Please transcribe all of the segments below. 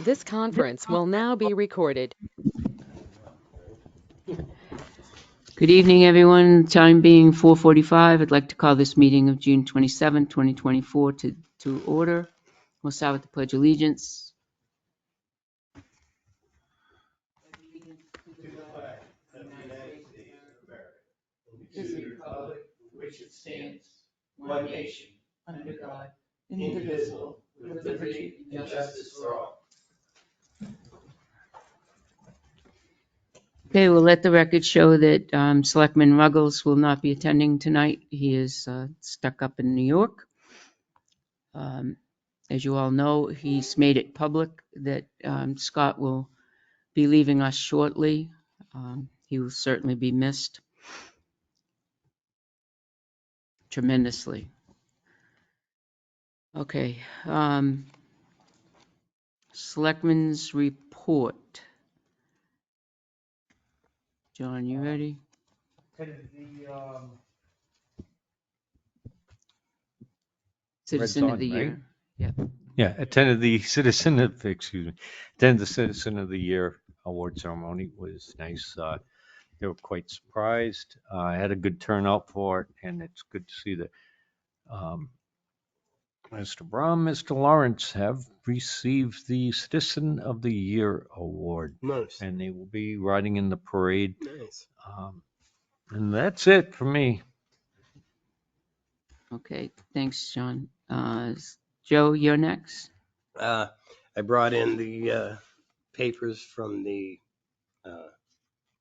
This conference will now be recorded. Good evening, everyone. Time being 4:45, I'd like to call this meeting of June 27, 2024 to order. We'll start with the Pledge of Allegiance. Is the republic for which it stands, one nation, under God, indivisible, with liberty and justice for all. Okay, we'll let the record show that Selectman Ruggles will not be attending tonight. He is stuck up in New York. As you all know, he's made it public that Scott will be leaving us shortly. He will certainly be missed tremendously. Okay, Selectmen's report. John, you ready? Citizen of the Year. Yeah, attended the Citizen of the Year award ceremony. Was nice. They were quite surprised. I had a good turnout for it, and it's good to see that Mr. Brown, Mr. Lawrence have received the Citizen of the Year award. Nice. And they will be riding in the parade. Nice. And that's it for me. Okay, thanks, John. Joe, you're next. I brought in the papers from the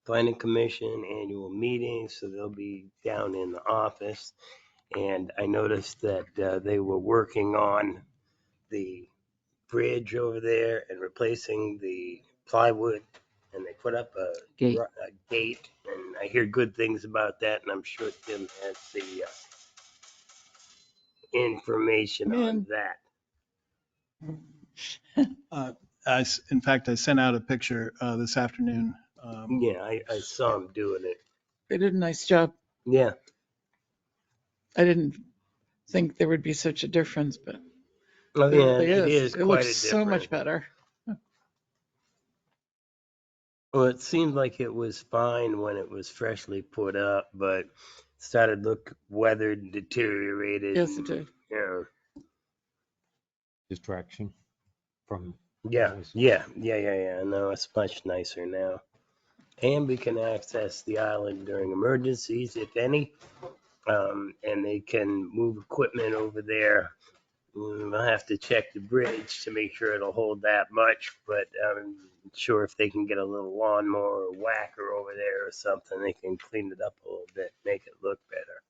Planning Commission annual meeting, so they'll be down in the office. And I noticed that they were working on the bridge over there and replacing the plywood. And they put up a gate, and I hear good things about that. And I'm sure Tim has the information on that. In fact, I sent out a picture this afternoon. Yeah, I saw him doing it. They did a nice job. Yeah. I didn't think there would be such a difference, but Oh, there yeah, really it is. is It quite looks a so much difference. better. Well, it seemed like it was fine when it was freshly put up, but started look weathered and deteriorated. Yes, it did. Yeah. Distraction from. Yeah. No, it's much nicer now. And we can access the island during emergencies, if any. And they can move equipment over there. I'll have to check the bridge to make sure it'll hold that much, but I'm sure if they can get a little lawnmower or whacker over there or something, they can clean it up a little bit, make it look better.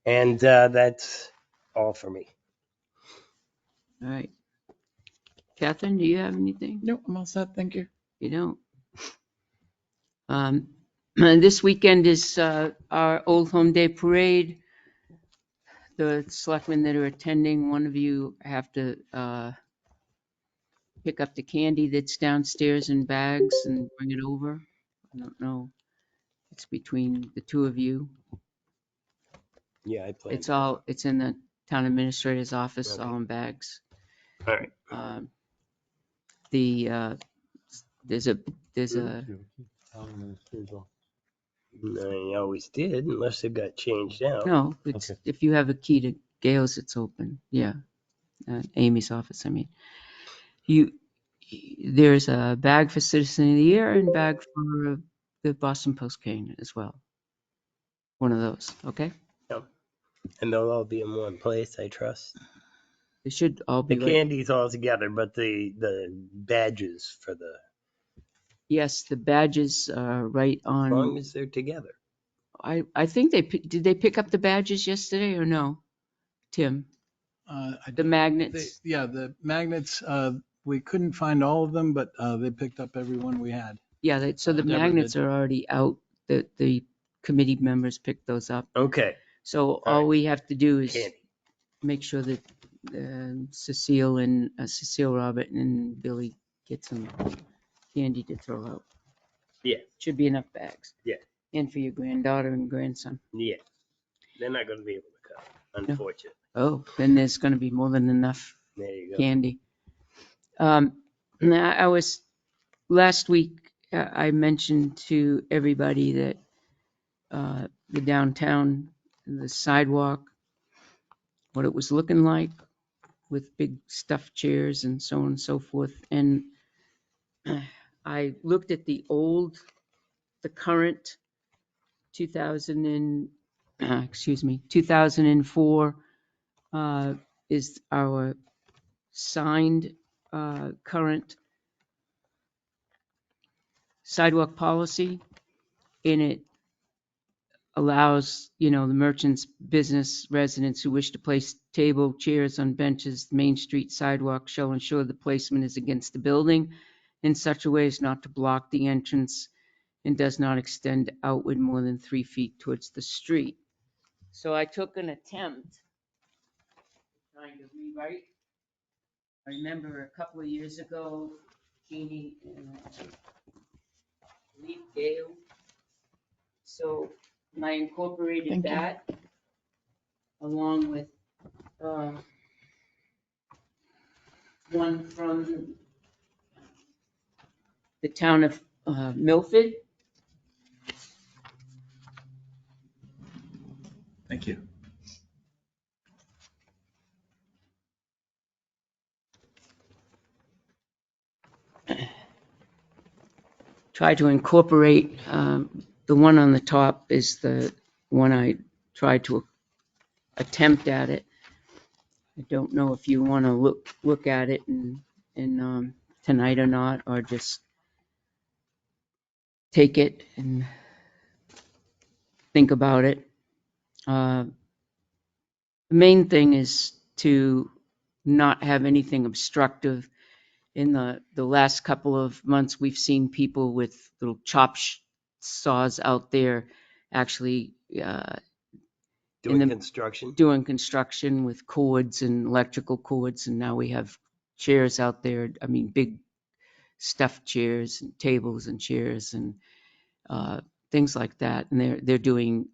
And that's all for me. All right. Catherine, do you have anything? No, I'm all set. Thank you. You don't. This weekend is our Old Home Day Parade. The selectmen that are attending, one of you have to pick up the candy that's downstairs in bags and bring it over. I don't know. It's between the two of you. Yeah, I plan. It's in the town administrator's office, Okay. all in bags. All right. There's a I always did, unless it got changed out. no, it's Okay. if you have a key to Gail's, it's open. Yeah. Amy's office, I mean. There's a bag for Citizen of the Year and bag for the Boston Post cane as well. One of those, okay? Yep. And they'll all be in one place, I trust. They should all be The right. candy's all together, but the badges for the, Yes, the badges are right as long on. as they're together. I think did they pick up the badges yesterday or no? Tim, the magnets. The magnets, we couldn't find all of them, but they picked up every one we had. Yeah, so the Deborah magnets did. are already out. The committee members picked those up. Okay. So All all right. we have to do is Candy. make sure that Cecile, Robert, and Billy get some candy to throw out. Yeah. Should be enough bags. Yeah. And for your granddaughter and grandson. Yeah. They're not going to be able to come, unfortunately. Oh, then there's going to be more than enough There you go. candy. Now, last week, I mentioned to everybody that the downtown, the sidewalk, what it was looking like with big stuffed chairs and so on and so forth. And I looked at the current 2004 is our signed current sidewalk policy, and it allows, the merchants, business residents who wish to place table, chairs on benches, Main Street sidewalk shall ensure the placement is against the building in such a way as not to block the entrance and does not extend outward more than 3 feet towards the street. So I took an attempt trying to rewrite. I remember a couple of years ago, Jeannie and Lee Gale. So I incorporated Thank you. that along with one from the town of Milford. Thank you. Try to incorporate, the one on the top is the one I tried to attempt at it. I don't know if you want to look at it and tonight or not, or just take it and think about it. The main thing is to not have anything obstructive. In the last couple of months, we've seen people with little saws out there actually Doing construction. doing construction with cords and electrical cords, and now we have chairs out there. I mean, big stuffed chairs and tables and chairs and things like that. And they're doing.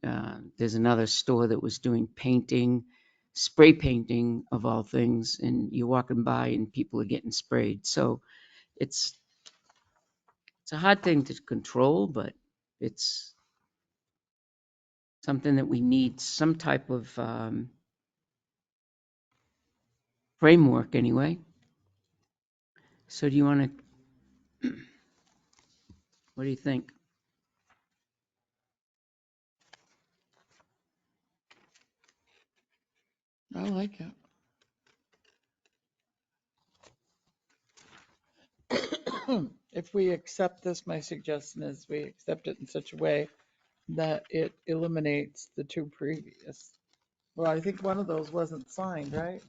There's another store that was doing painting, spray painting of all things, and you're walking by and people are getting sprayed. So it's a hard thing to control, but it's something that we need some type of framework anyway. So do you want to, what do you think? I like it. If we accept this, my suggestion is we accept it in such a way that it eliminates the two previous. Well, I think one of those wasn't signed, right?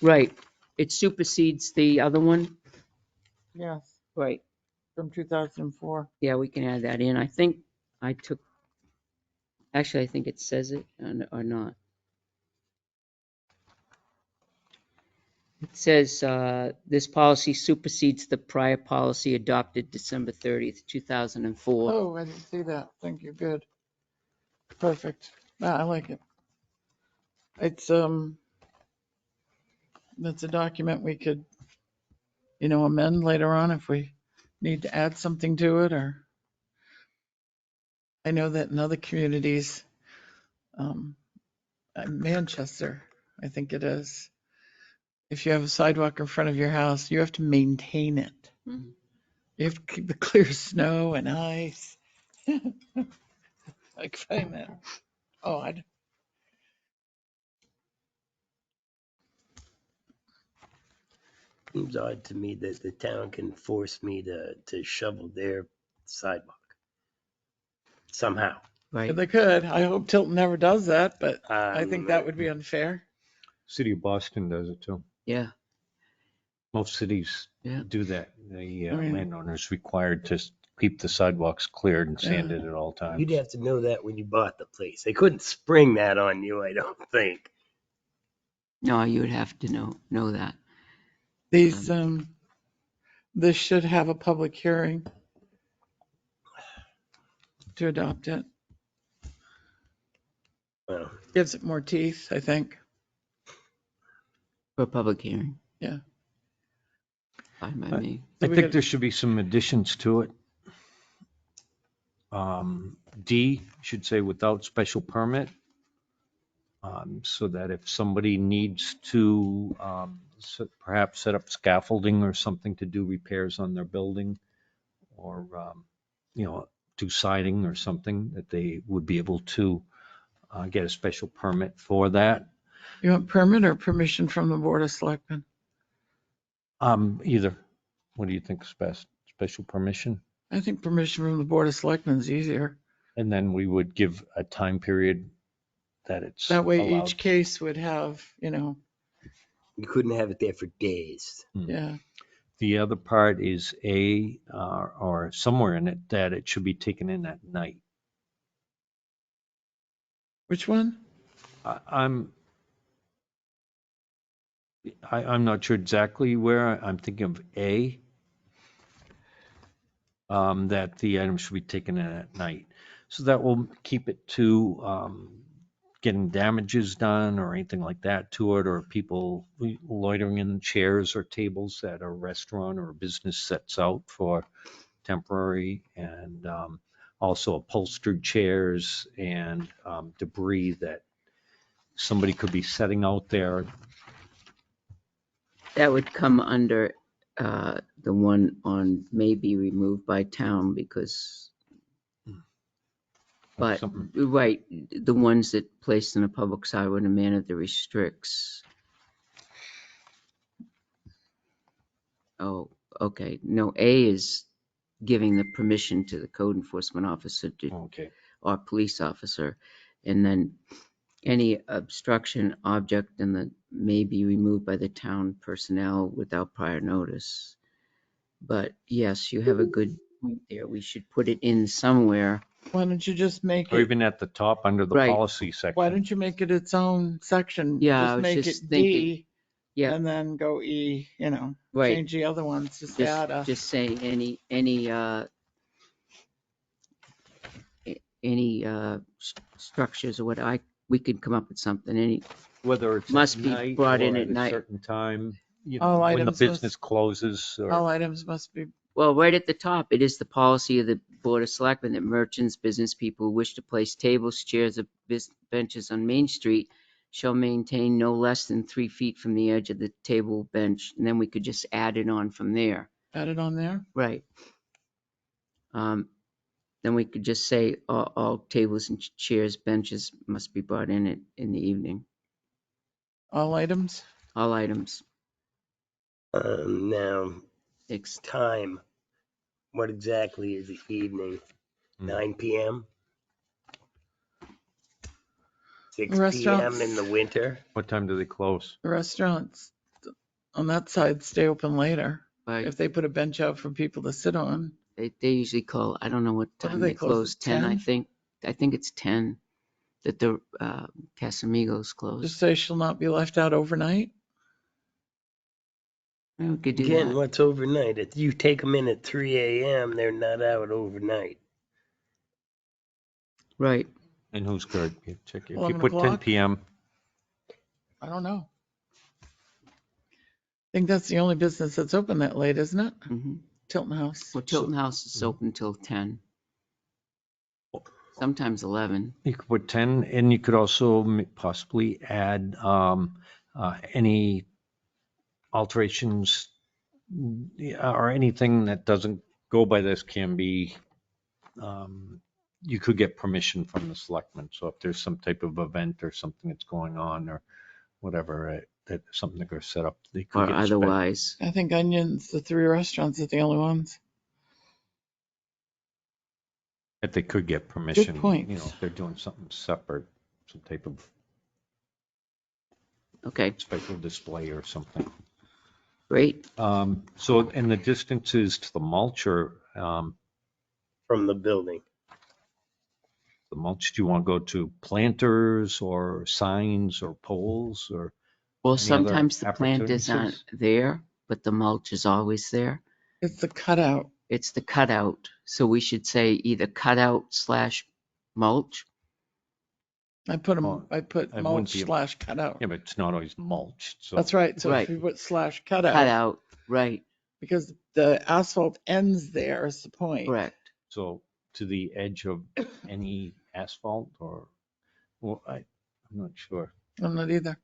Right. It supersedes the other one. Yes, Right. from 2004. Yeah, we can add that in. I think I think it says it or not. It says this policy supersedes the prior policy adopted December 30th, 2004. Oh, I didn't see that. Thank you. Good. Perfect. I like it. It's, that's a document we could, amend later on if we need to add something to it, or I know that in other communities, Manchester, I think it is, if you have a sidewalk in front of your house, you have to maintain it. Mhm. You have to keep the clear snow and ice. I find that odd. Seems odd to me that the town can force me to shovel their sidewalk somehow. Right. They could. I hope Tilton never does that, but I think that Um, would be unfair. City of Boston does it too. Yeah. Most cities Yeah. do that. The I mean- landowner's required to keep the sidewalks cleared and sanded at all times. You'd have to know that when you bought the place. They couldn't spring that on you, I don't think. No, you would have to know that. These, this should have a public hearing to adopt it. Well, Gives it more teeth, I think. For a public hearing. Yeah. Fine by me. I we think got- there should be some additions to it. D should say without special permit. So that if somebody needs to perhaps set up scaffolding or something to do repairs on their building, or do siding or something, that they would be able to get a special permit for that. You want permit or permission from the Board of Selectmen? Either. What do you think is best? Special permission? I think permission from the Board of Selectmen is easier. And then we would give a time period that it's That way allowed. each case would have, You couldn't have it there for days. yeah. The other part is or somewhere in it, that it should be taken in at night. Which one? I'm not sure exactly where. I'm thinking of A, that the item should be taken in at night. So that will keep it to getting damages done or anything like that to it, or people loitering in chairs or tables that a restaurant or a business sets out for temporary, and also upholstered chairs and debris that somebody could be setting out there. That would come under the one on may be removed by town because, but, Something. right, the ones that placed in a public sidewalk in a manner that restricts. Oh, okay. No, A is giving the permission to the code enforcement officer to, Okay. or police officer. And then any obstruction object in the may be removed by the town personnel without prior notice. But yes, you have a good point there. We should put it in somewhere. Why don't you just make Or it, even at the top under the Right. policy section. why don't you make it its own section? Yeah, I Just was make just it thinking, D yeah, and then go E, right. change the other ones, just add a. Just say any structures or what we could come up with something. Whether it's Must at be night brought in or at a night. certain time, All when the items business must- closes. Or, All items must be, Well, right at the top, it is the policy of the Board of Selectmen that merchants, business people who wish to place tables, chairs, or benches on Main Street shall maintain no less than 3 feet from the edge of the table bench. And then we could just add it on from there. added on there. Right. Then we could just say all tables and chairs, benches must be brought in in the evening. All items. All items. Now, Ex- time. What exactly is the evening? 9 p.m.? 6 Restaurants. p.m. in the winter? what time do they close? The restaurants on that side stay open later. Right. If they put a bench out for people to sit on. They usually call, I don't know what What do time they they close close, at 10, I 10? think. I think it's 10 that the Casamigos close. Just say shall not be left out overnight. We could do Again, that. what's overnight? If you take them in at 3 a.m., they're not out overnight. Right. And who's good? You check. If you 11 put 10 o'clock? p.m., I don't know. I think that's the only business that's open that late, isn't it? hmm Tilton House. Well, Tilton House is open till 10. Sometimes 11. you could put 10, and you could also possibly add any alterations or anything that doesn't go by this can be, you could get permission from the selectmen. So if there's some type of event or something that's going on or whatever, that something they're going to set up, they could Or get otherwise. I think Onions, the 3 restaurants are the only ones. that they could get permission. point. If they're doing something separate, some type of Okay, special display or something. great. So, and the distances to the mulcher, From the building. the mulch, do you want to go to planters or signs or poles or? Well, Any other sometimes the planters aren't opportunities? there, but the mulch is always there. It's the cutout. It's the cutout. So we should say either cutout / mulch. I put them, Well, I put it wouldn't mulch be / cutout. Yeah, but it's not always mulched, so. That's right. So Right. if you put / cutout. Cutout, right. because the asphalt ends there is the point. Correct. So to the edge of any asphalt or, well, I'm not sure. I'm not either.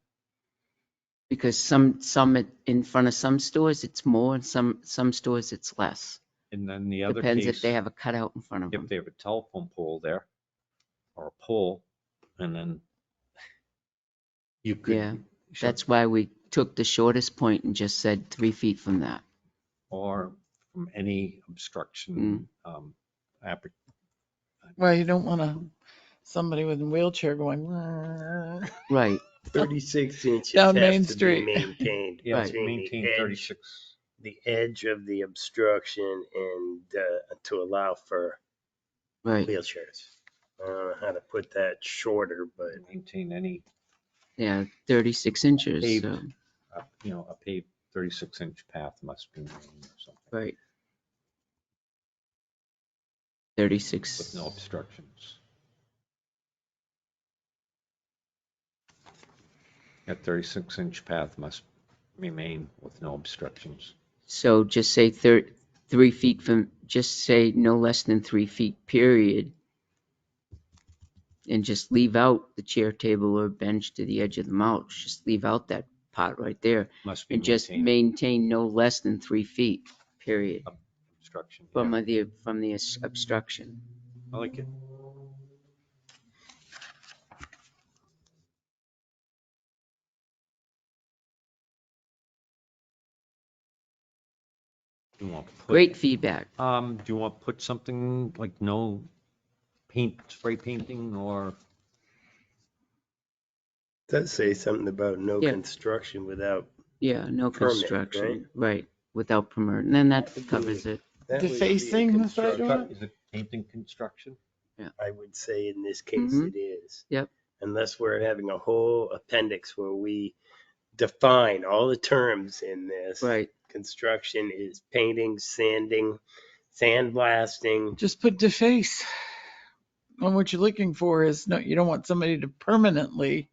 Because in front of some stores, it's more, and some stores, it's less. And then the other Depends if case, they have a cutout in front of if them. they have a telephone pole there or a pole, and then you could. Yeah, that's why we took the shortest point and just said 3 feet from that. Or from any obstruction, Well, you don't want somebody with a wheelchair going Right, 36 inches Down have Main to Street. be maintained Yeah, between maintain the edge, 36. the edge of the obstruction and to allow for right. wheelchairs. I don't know how to put that shorter, but Maintain any Yeah, 36 inches. paved, So, a paved 36-inch path must be maintained or something right. 36. with no obstructions. That 36-inch path must remain with no obstructions. So just say 3 feet from, just say no less than 3 feet, period. And just leave out the chair, table, or bench to the edge of the mulch. Just leave out that part right there. Must be And just maintained. maintain no less than 3 feet, period, Obstruction. from Yeah, the obstruction. I like it. Do you want to put, Great feedback. do you want to put something like no spray painting or? does say something about no Yeah. construction without. Yeah, no Permit, construction, right, without permit. And then that That would covers be- it. That would be a Defacing the construction. sidewalk? Is it painting construction? I would say in this case Mhm. it is. Yep. Unless we're having a whole appendix where we define all the terms in this. Right, Construction is painting, sanding, sandblasting. Just put deface. And what you're looking for is, no, you don't want somebody to permanently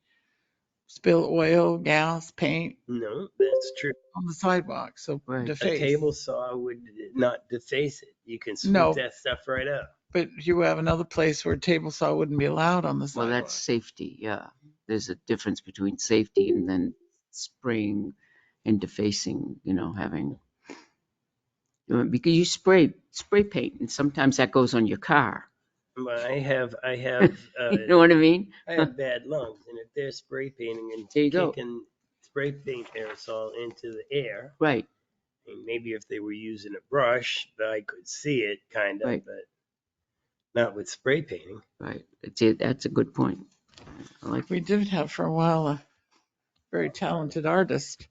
spill oil, gas, paint No, that's true. on the sidewalk. So Right. A deface. table saw would not deface it. You can sweep No. that stuff right up. But you have another place where table saw wouldn't be allowed on the well, sidewalk. that's safety, yeah. There's a difference between safety and then spraying and defacing, having, because you spray paint and sometimes that goes on your car. But I have You know what I mean? I have bad lungs, and if they're spray painting and There you go. kicking spray paint aerosol into the air, Right, and maybe if they were using a brush, I could see it kind of, Right. but not with spray painting. right. That's a good point. I like We it. did have for a while a very talented artist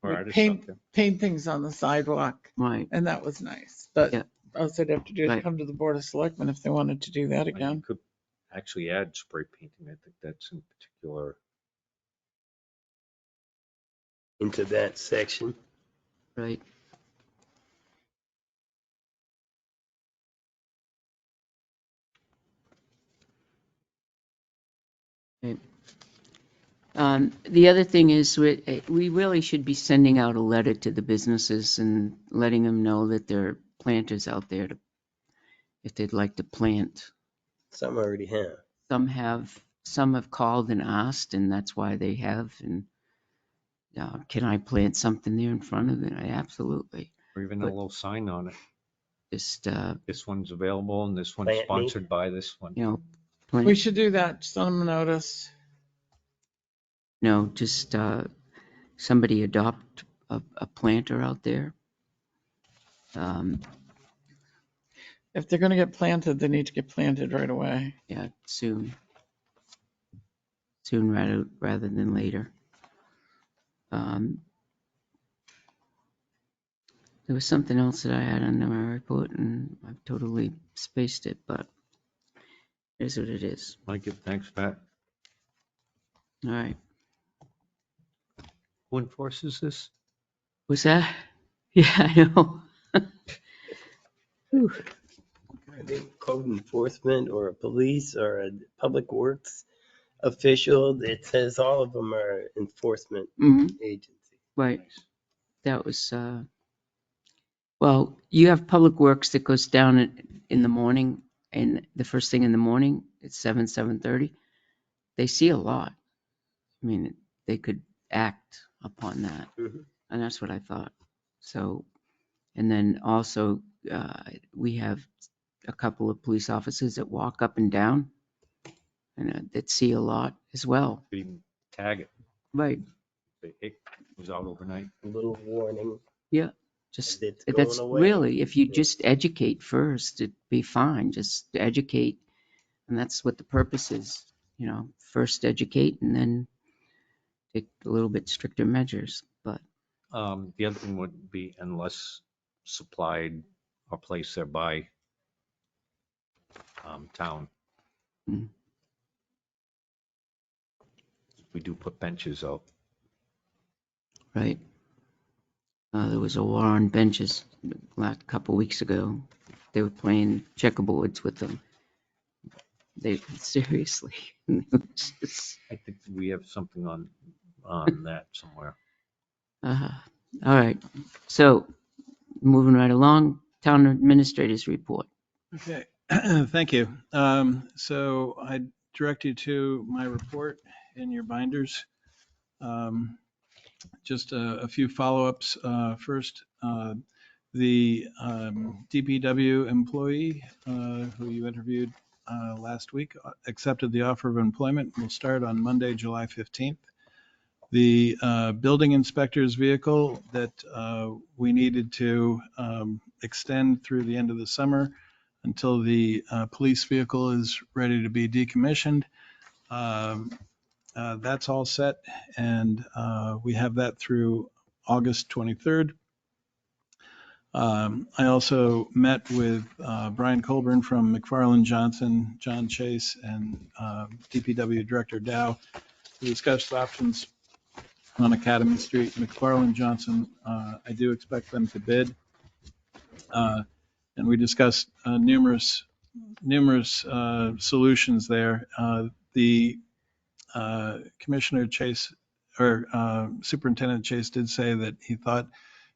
Or would artists out there? paint things on the sidewalk, Right, and that was nice. But Yeah. all they'd have to do is Right. come to the Board of Selectmen if they wanted to do that You again. could actually add spray painting. I think that's in particular. Into that section. right. Right. The other thing is we really should be sending out a letter to the businesses and letting them know that there are planters out there if they'd like to plant. Some already have. Some have called and asked, and that's why they have. And can I plant something there in front of it? Absolutely. Or even But- a little sign on it. Just This one's available and this one's Plant me. sponsored by this one. We plant. should do that. Send them a notice. No, just somebody adopt a planter out there. If they're going to get planted, they need to get planted right away. Yeah, soon rather than later. There was something else that I had on my report and I've totally spaced it, but it is what it is. Like it. Thanks, Pat. All right. Who enforces this? Was that? Yeah, I know. Whew. I think code enforcement or a police or a public works official, it says all of them are enforcement Mhm. agencies. Right. That was Well, you have Public Works that goes down in the morning, and the first thing in the morning, it's 7:30. They see a lot. I mean, they could act upon that, Mhm. and that's what I thought. So, and then also, we have a couple of police officers that walk up and down, and that see a lot as well. Could even tag it. Right. Say, hey, it was out overnight. A little warning. Yeah. Just It's going that's away. really, if you Yeah. just educate first, it'd be fine. Just educate, and that's what the purpose is. First educate, and then take a little bit stricter measures. But The other thing would be unless supplied or placed there by town. Mm. We do put benches out. right, there was a war on benches last couple weeks ago. They were playing checkerboards with them. They seriously. It was just, I think we have something on that somewhere. all right. So moving right along, town administrators report. Okay, thank you. So I direct you to my report in your binders. Just a few follow-ups. First, the DPW employee who you interviewed last week accepted the offer of employment. Will start on Monday, July 15th. The building inspector's vehicle that we needed to extend through the end of the summer until the police vehicle is ready to be decommissioned. That's all set, and we have that through August 23rd. I also met with Brian Colburn from McFarland Johnson, John Chase, and DPW Director Dow to discuss options on Academy Street. McFarland Johnson, I do expect them to bid. And we discussed numerous solutions there. The Commissioner Chase, or Superintendent Chase, did say that he thought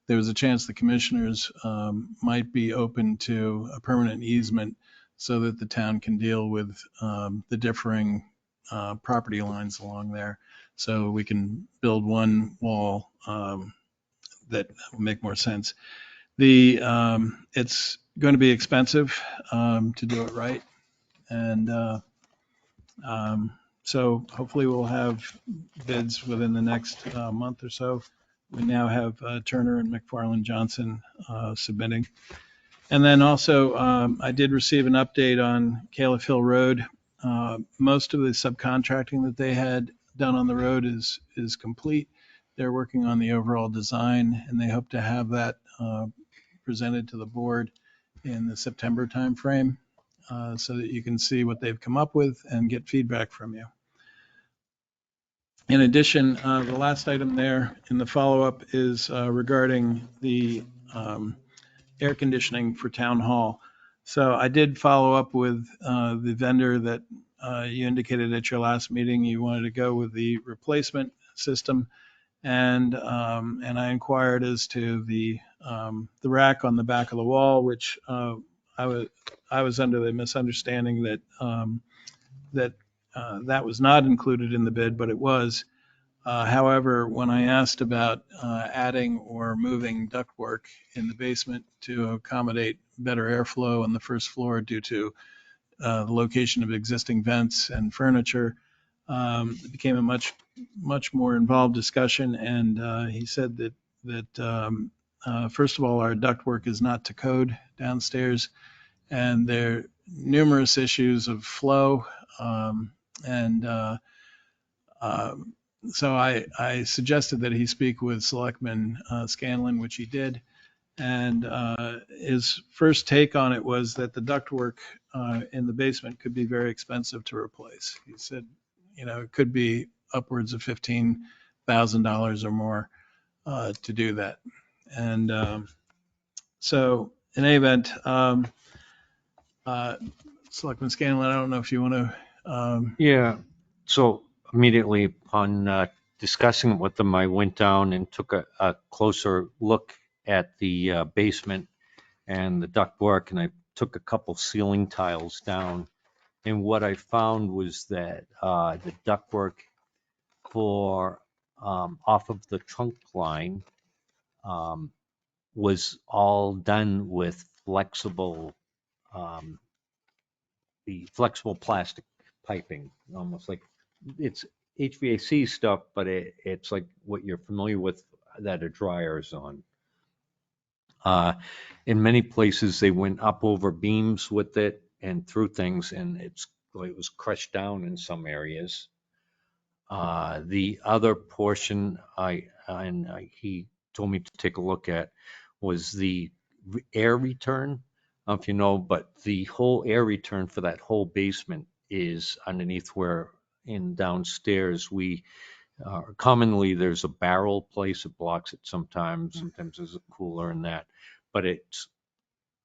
there was a chance the commissioners might be open to a permanent easement so that the town can deal with the differing property lines along there. So we can build one wall that will make more sense. It's going to be expensive to do it right. And so hopefully we'll have bids within the next month or so. We now have Turner and McFarland Johnson submitting. And then also, I did receive an update on Caliph Hill Road. Most of the subcontracting that they had done on the road is complete. They're working on the overall design, and they hope to have that presented to the board in the September timeframe, so that you can see what they've come up with and get feedback from you. In addition, the last item there in the follow-up is regarding the air conditioning for town hall. So I did follow up with the vendor that you indicated at your last meeting you wanted to go with the replacement system, and I inquired as to the rack on the back of the wall, which I was under the misunderstanding that that was not included in the bid, but it was. However, when I asked about adding or moving ductwork in the basement to accommodate better airflow on the first floor due to the location of existing vents and furniture, it became a much more involved discussion. And he said that first of all, our ductwork is not to code downstairs, and there are numerous issues of flow. So I suggested that he speak with Selectmen Scanlon, which he did. And his first take on it was that the ductwork in the basement could be very expensive to replace. He said, it could be upwards of $15,000 or more to do that. And so in any event, Selectman Scanlon, I don't know if you want to. Yeah. So immediately upon discussing it with them, I went down and took a closer look at the basement and the ductwork, and I took a couple ceiling tiles down. And what I found was that the ductwork for off of the trunk line was all done with the flexible plastic piping, almost like it's HVAC stuff, but it's like what you're familiar with that a dryer is on. In many places, they went up over beams with it and through things, and it was crushed down in some areas. The other portion he told me to take a look at was the air return. I don't know if you know, but the whole air return for that whole basement is underneath where in downstairs we commonly there's a barrel place that blocks it sometimes. Sometimes there's a cooler and that, but it's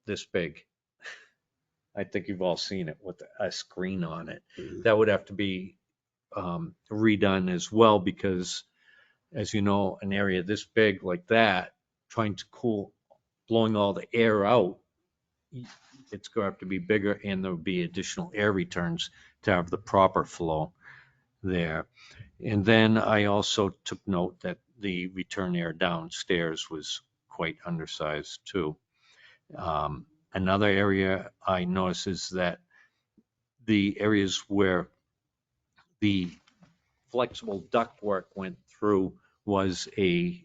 this big. I think you've all seen it with a screen on it. That would have to be redone as well because, as you know, an area this big like that, trying to cool, blowing all the air out, it's going to have to be bigger, and there'll be additional air returns to have the proper flow there. And then I also took note that the return air downstairs was quite undersized too. Another area I noticed is that the areas where the flexible ductwork went through was a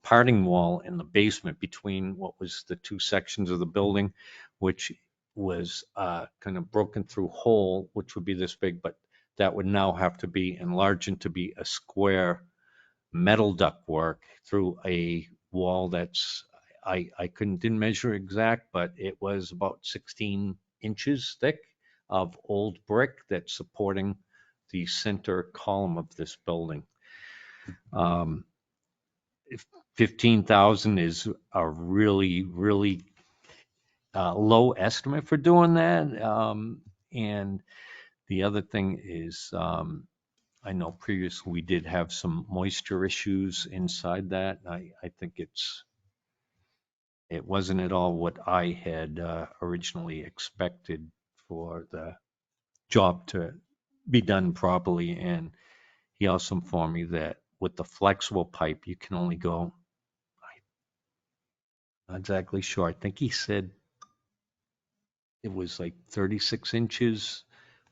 parting wall in the basement between what was the two sections of the building, which was kind of broken through hole, which would be this big, but that would now have to be enlarged into be a square metal ductwork through a wall that's, didn't measure exact, but it was about 16 inches thick of old brick that's supporting the center column of this building. 15,000 is a really, really low estimate for doing that. And the other thing is, I know previously we did have some moisture issues inside that. I think it wasn't at all what I had originally expected for the job to be done properly. And he also informed me that with the flexible pipe, you can only go, I'm not exactly sure. I think he said it was like 36 inches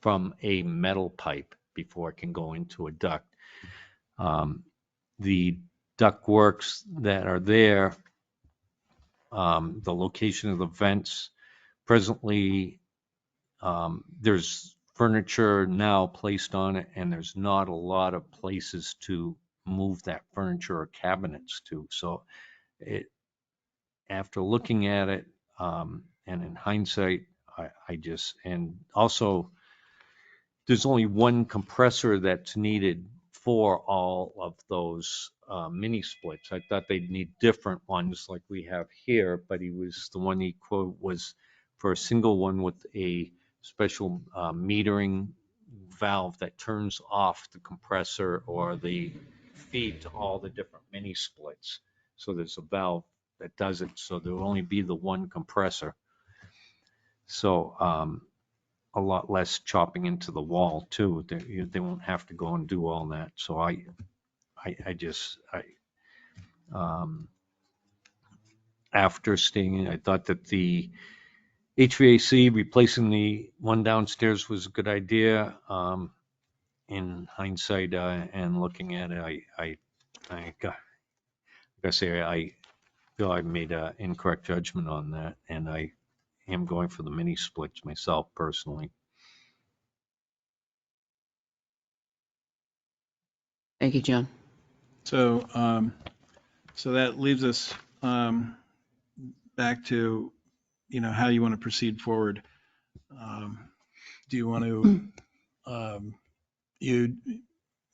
from a metal pipe before it can go into a duct. The duct works that are there, the location of the vents, presently there's furniture now placed on it, and there's not a lot of places to move that furniture or cabinets to. So after looking at it, and in hindsight, and also there's only one compressor that's needed for all of those mini splits. I thought they'd need different ones like we have here, but the one he quoted was for a single one with a special metering valve that turns off the compressor or the feed to all the different mini splits. So there's a valve that does it, so there will only be the one compressor. So a lot less chopping into the wall too. They won't have to go and do all that. So after staying, I thought that the HVAC replacing the one downstairs was a good idea. In hindsight, and looking at it, I gotta say, I feel I made an incorrect judgment on that, and I am going for the mini splits myself personally. Thank you, John. So, so that leaves us back to, how you want to proceed forward. Do you want to,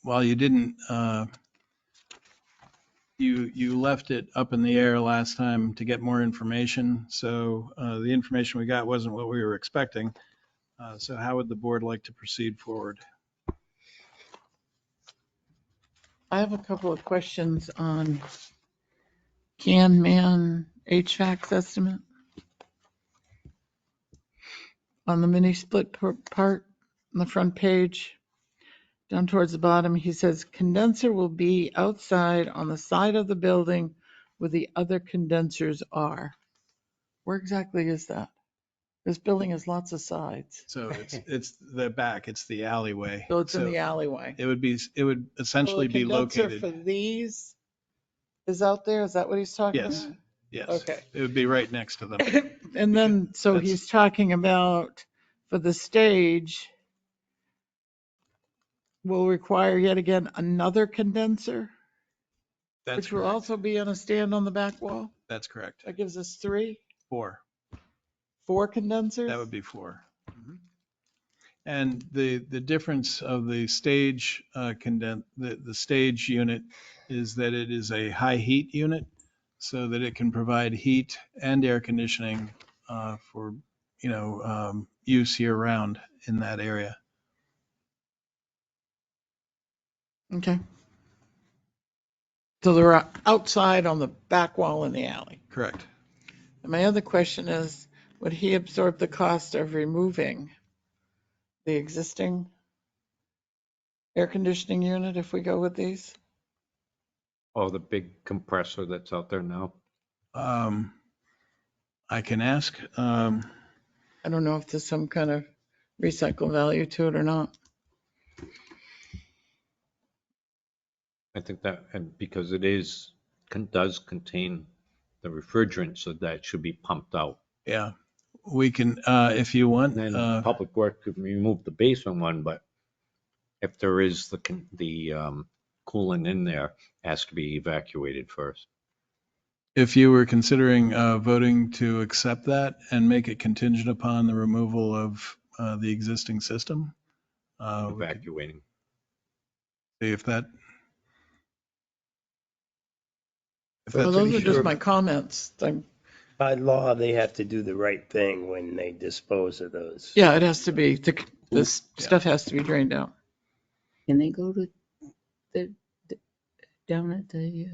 while you didn't, you left it up in the air last time to get more information. So the information we got wasn't what we were expecting. So how would the board like to proceed forward? I have a couple of questions on Can-Man HVAC estimate. on the mini split part on the front page, down towards the bottom, he says condenser will be outside on the side of the building where the other condensers are. Where exactly is that? This building has lots of sides. So it's the back, it's the alleyway. So it's in So the alleyway. it would So essentially the be condenser for located. these is out there? Is that what he's talking Yes, about? yes. Okay. It would be right next to them. And then, so That's- he's talking about for the stage, will require yet again another condenser, That's which will correct. also be on a stand on the back wall. That's correct. That gives us 4 condensers. That would be 4. And the difference of the stage the stage unit is that it is a high heat unit, so that it can provide heat and air conditioning for use year round in that area. Okay. So they're outside on the back wall in the alley. Correct. And my other question is, would he absorb the cost of removing the existing air conditioning unit if we go with these? Oh, the big compressor that's out there now. I can ask. I don't know if there's some kind of recycle value to it or not. I think that, and because it does contain the refrigerant, so that should be pumped out. Yeah, we can, if you want. And then Public Works could remove the basement one, but if there is the coolant in there, it has to be evacuated first. If you were considering voting to accept that and make it contingent upon the removal of the existing system, we could Evacuating. see if that. Well, those are just sure. my comments. By law, they have to do the right thing when they dispose of those. Yeah, it has to be, this stuff has to be drained out. Can they go to down at the,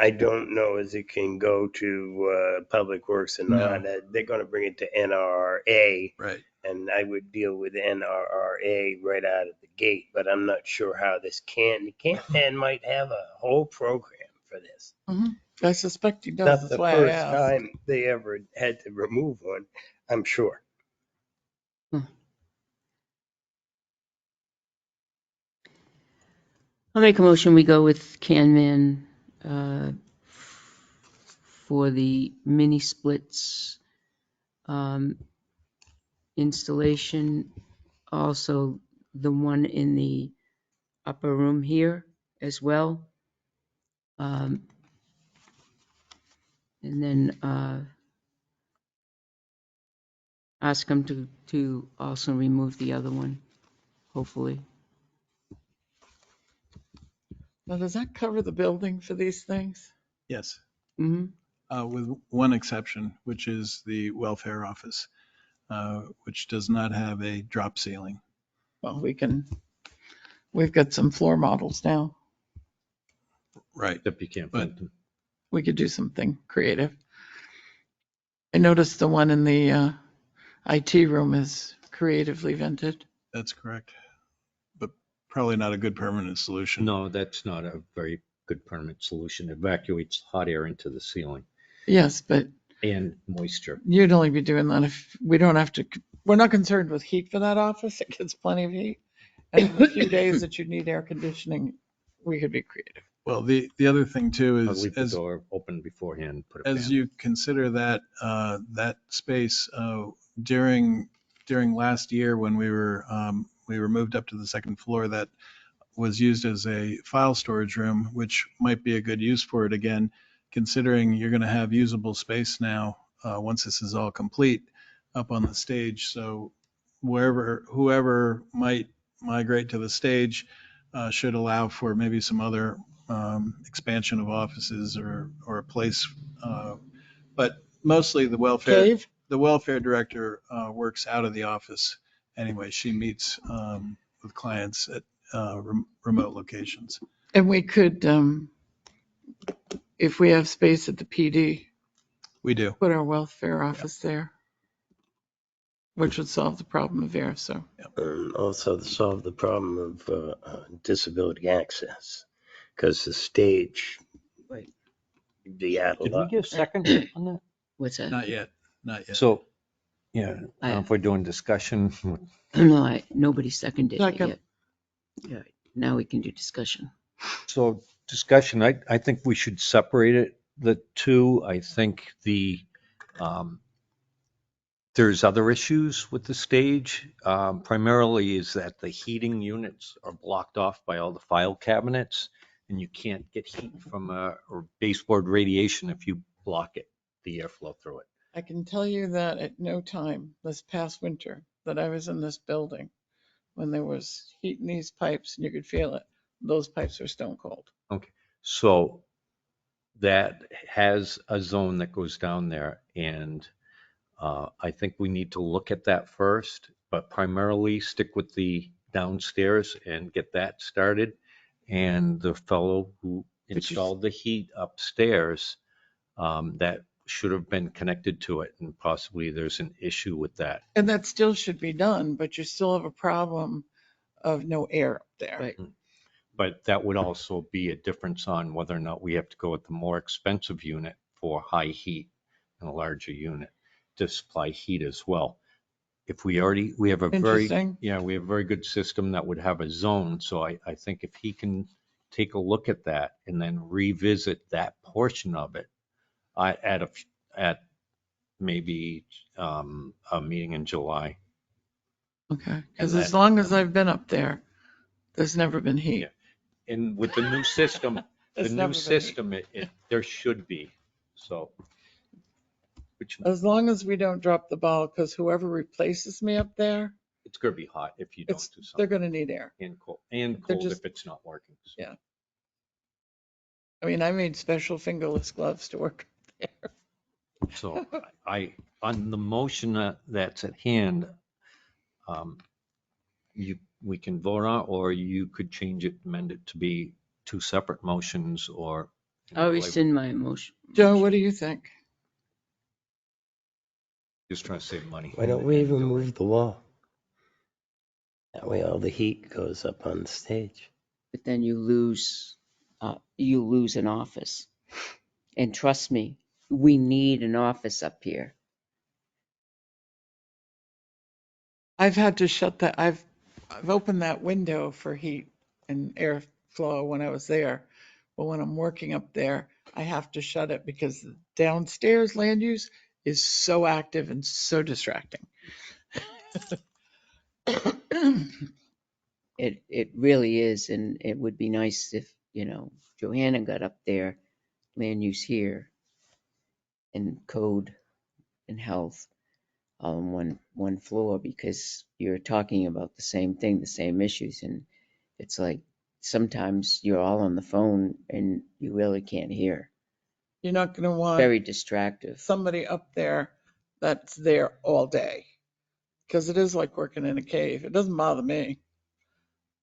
I don't know as it can go to Public Works or not. They're going to bring it to NRA, Right. and I would deal with NRA right out of the gate. But I'm not sure how this Can might have a whole program for this. I suspect he does. Not That's the why I first asked. time they ever had to remove one, I'm sure. I'll make a motion, we go with Canman for the mini splits installation. Also, the one in the upper room here as well. And then ask them to also remove the other one, hopefully. Now, does that cover the building for these things? Yes. Mm-hmm. With one exception, which is the welfare office, which does not have a drop ceiling. Well, we've got some floor models now. Right. Except you can't vent them. We could do something creative. I noticed the one in the IT room is creatively vented. That's correct. But probably not a good permanent solution. No, that's not a very good permanent solution. It evacuates hot air into the ceiling Yes, but and moisture. you'd only be doing that if we don't have to, we're not concerned with heat for that office. It gets plenty of heat. And the few days that you need air conditioning, we could be creative. Well, the other thing too I'll is, leave the door open beforehand. Put a as fan. you consider that that space during last year when we were moved up to the second floor, that was used as a file storage room, which might be a good use for it again, considering you're going to have usable space now once this is all complete up on the stage. So whoever might migrate to the stage should allow for maybe some other expansion of offices or a place. But mostly the welfare director works out of the office anyway. She meets with clients at remote locations. And we could, if we have space at the PD, We do. put our welfare office there. which would solve the problem of air, so. And also to solve the problem of disability access, because the stage, Right. you add a Did we lot. get a second on that? What's that? Not yet, not yet. So, yeah, I don't know if we're doing discussion. No, nobody seconded it Second. yet. Yeah, now we can do discussion. So discussion, I think we should separate it, the two. I think there's other issues with the stage. Primarily is that the heating units are blocked off by all the file cabinets, and you can't get heat from or baseboard radiation if you block it, the airflow through it. I can tell you that at no time this past winter that I was in this building, when there was heat in these pipes and you could feel it, those pipes were stone cold. Okay, so that has a zone that goes down there, and I think we need to look at that first, but primarily stick with the downstairs and get that started. And the fellow who installed the heat upstairs, that should have been connected to it, and possibly there's an issue with that. And that still should be done, but you still have a problem of no air up there. Right. But that would also be a difference on whether or not we have to go with the more expensive unit for high heat and a larger unit to supply heat as well. If we have a very, Interesting. we have a very good system that would have a zone. So I think if he can take a look at that and then revisit that portion of it at maybe a meeting in July. Okay, because And as that- long as I've been up there, there's never been heat. Yeah. And with the new system, There's never been heat. there should be, so. Which, As long as we don't drop the ball, because whoever replaces me up there, it's gonna be hot if you don't it's, do they're something, gonna need air. and they're cold just- if it's not working. So. Yeah. I mean, I made special fingerless gloves to work there. So on the motion that's at hand, we can vote on, or you could change it, amend it to be two separate motions, or. I'll rescind my motion. Joe, what do you think? Just trying to save money. Why don't we even move the wall? That way all the heat goes up on the stage. But then you lose an office. And trust me, we need an office up here. I've had to shut that, I've opened that window for heat and airflow when I was there. But when I'm working up there, I have to shut it because the downstairs land use is so active and so distracting. It really is, and it would be nice if, Johanna got up there, land use here, and code and health on one floor, because you're talking about the same thing, the same issues, and it's like sometimes you're all on the phone and you really can't hear. You're not going to want Very distractive. somebody up there that's there all day. Because it is like working in a cave. It doesn't bother me.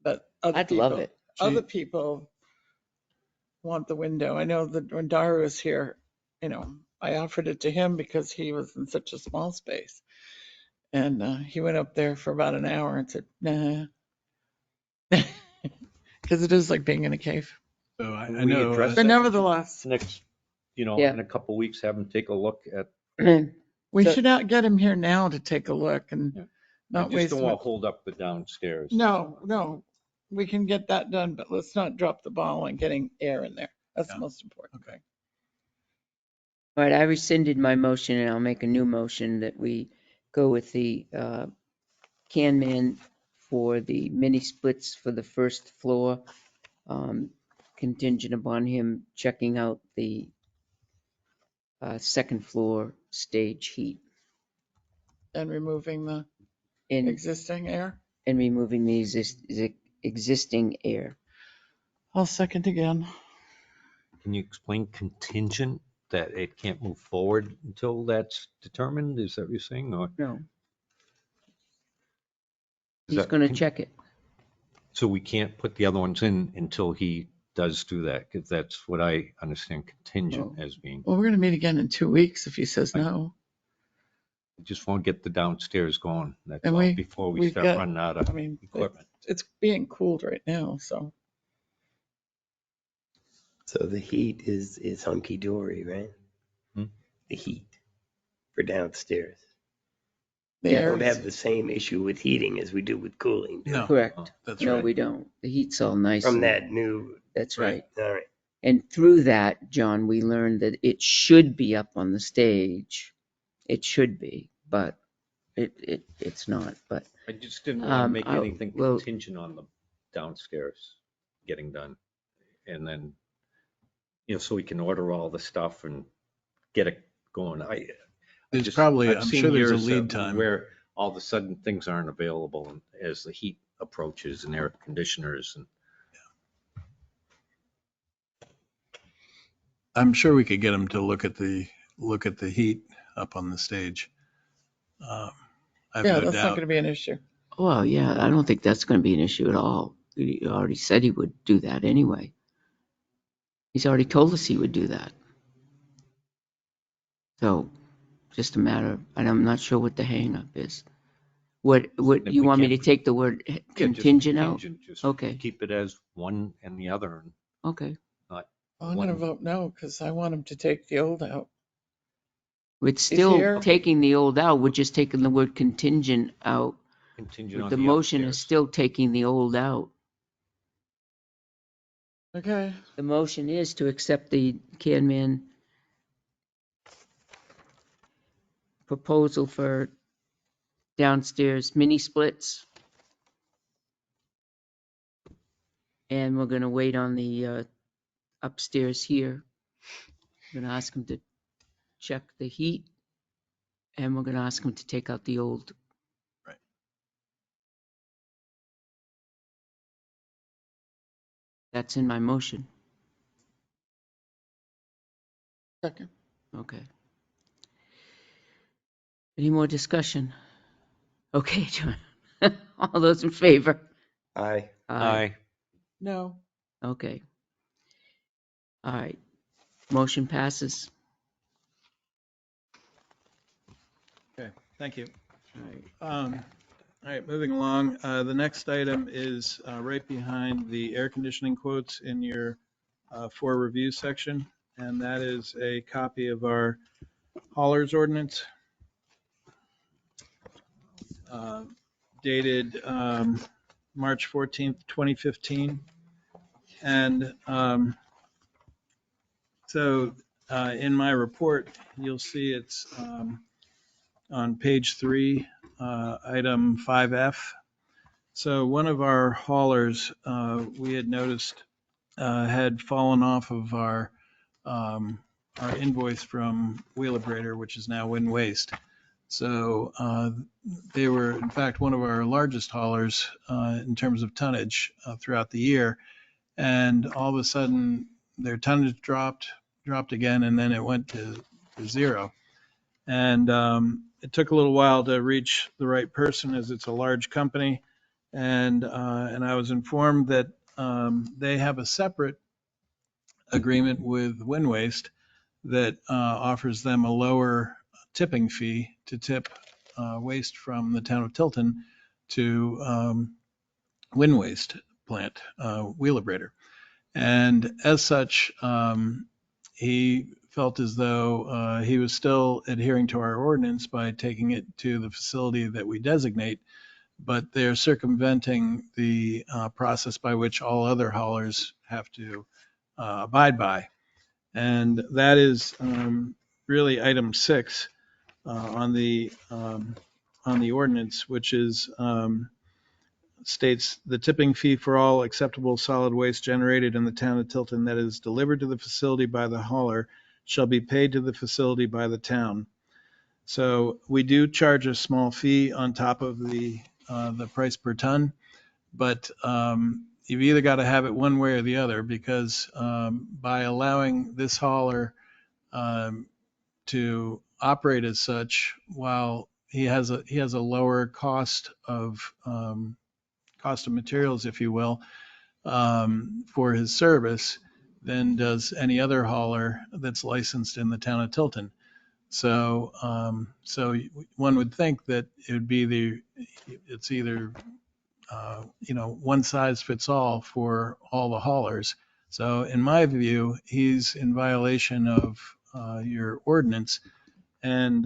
But I'd love it. Other people want the window. I know that when Dara was here, I offered it to him because he was in such a small space. And he went up there for about an hour and said, nah. Because it is like being in a cave. So I We know, addressed But nevertheless, Next, Yeah. in a couple of weeks, have them take a look at. we So- should not get him here now to take a look and Yeah. not I just waste don't want much. to hold up the downstairs. No, we can get that done, but let's not drop the ball on getting air in there. That's the Yeah. most important Okay. thing. All right, I rescinded my motion and I'll make a new motion that we go with the can man for the mini splits for the first floor, contingent upon him checking out the second floor stage heat And removing the and existing air. removing the existing air. I'll second again. Can you explain contingent, that it can't move forward until that's determined? Is that what you're saying, or? No, is he's that going to con- check it. So we can't put the other ones in until he does do that, because that's what I understand contingent as being. Well, we're going to meet again in 2 weeks if he says no. Just want to get the downstairs going. That's And all, before we we've start got, running out I of mean, equipment. it's being cooled right now, so. So the heat is hunky dory, right? Hmm? The heat for downstairs. The We air don't is- have the same issue with heating as we do with cooling. do we? No, Correct. that's No, right. we don't. The heat's all nice. From and- that new, That's Right. right. all right. And through that, John, we learned that it should be up on the stage. It should be, but it's not. But I just didn't want to make I- anything well- contingent on the downstairs getting done. And then, so we can order all the stuff and get it going. There's probably, I've I'm seen sure there's a years lead time. where all of a sudden things aren't available as the heat approaches and air conditioners and I'm sure we could get them to look at the heat up on the stage. I have Yeah, no that's not doubt. gonna be an issue. Well, yeah, I don't think that's going to be an issue at all. He already said he would do that anyway. He's already told us he would do that. So, just a matter, and I'm not sure what the hang-up is. What If you we want me to can't- take the word Yeah, just contingent out? contingent, just Okay. keep it as one and the other. And Okay. I'm gonna vote no, because I want him to take the old out. It's He's still here. taking the old out. We're just taking the word contingent out. contingent on The motion is upstairs. still taking the old out. Okay, The motion is to accept the Canman proposal for downstairs mini splits. And we're gonna wait on the upstairs here. We're gonna ask him to check the heat. And we're gonna ask him to take out the old. Right. That's in my motion. second. Okay. Any more discussion? Okay, John. All those in favor? Aye. Aye. No, Okay. All right. Motion passes. Thank you. All right. All right, moving along. The next item is right behind the air conditioning quotes in your for review section, and that is a copy of our haulers ordinance dated March 14th, 2015. And so in my report, you'll see it's on page 3, item 5F. So one of our haulers, we had noticed, had fallen off of our invoice from Wheelabrator, which is now Wind Waste. So they were, in fact, one of our largest haulers in terms of tonnage throughout the year. And all of a sudden, their tonnage dropped again, and then it went to zero. And it took a little while to reach the right person, as it's a large company. And I was informed that they have a separate agreement with Wind Waste that offers them a lower tipping fee to tip waste from the town of Tilton to Wind Waste plant, Wheelabrator. And as such, he felt as though he was still adhering to our ordinance by taking it to the facility that we designate, but they're circumventing the process by which all other haulers have to abide by. And that is really item 6 on the ordinance, which is states the tipping fee for all acceptable solid waste generated in the town of Tilton that is delivered to the facility by the hauler shall be paid to the facility by the town. So we do charge a small fee on top of the price per ton, but you've either got to have it one way or the other, because by allowing this hauler to operate as such, while he has a lower cost of materials, if you will, for his service than does any other hauler that's licensed in the town of Tilton. So one would think that it would be it's either, one size fits all for all the haulers. So in my view, he's in violation of your ordinance. And,